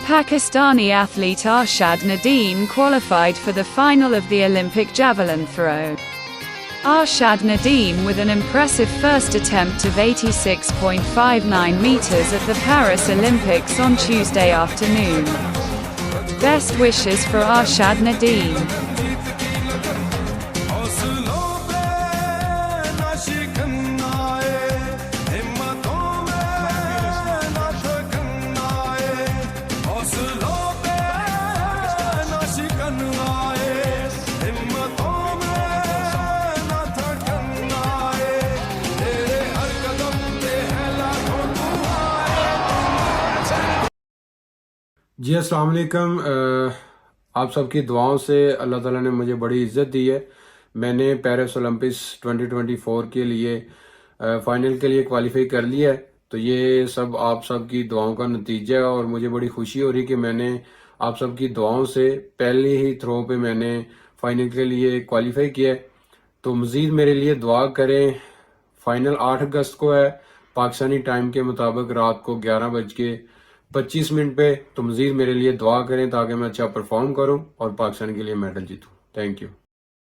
Pakistani athlete Arshad Nadeem qualified for the final of the Olympic javelin throw. Arshad Nadeem with an impressive first attempt of 86.59 meters at the Paris Olympics on Tuesday afternoon. Best wishes for Arshad Nadeem. जी अस्सलाम वालेकुम। आप सबकी दुआओं से अल्लाह ताला ने मुझे बड़ी इज़्ज़त दी है। मैंने पेरिस ओलंपिक्स 2024 के लिए फ़ाइनल के लिए क्वालिफाई कर लिया है। तो ये सब आप सबकी दुआओं का नतीजा है और मुझे बड़ी खुशी हो रही कि मैंने आप सबकी दुआओं से पहले ही थ्रो पे मैंने फ़ाइनल के लिए क्वालिफाई किया है। तो मज़ीद मेरे लिए दुआ करें। फ़ाइनल 8 अगस्त को है पाकिस्तानी टाइम के मुताबिक रात को 11:25 पे। तो मज़ीद मेरे लिए दुआ करें ताकि मैं अच्छा परफॉर्म करूं और पाकिस्तान के लिए मेडल जीतूं। Thank you.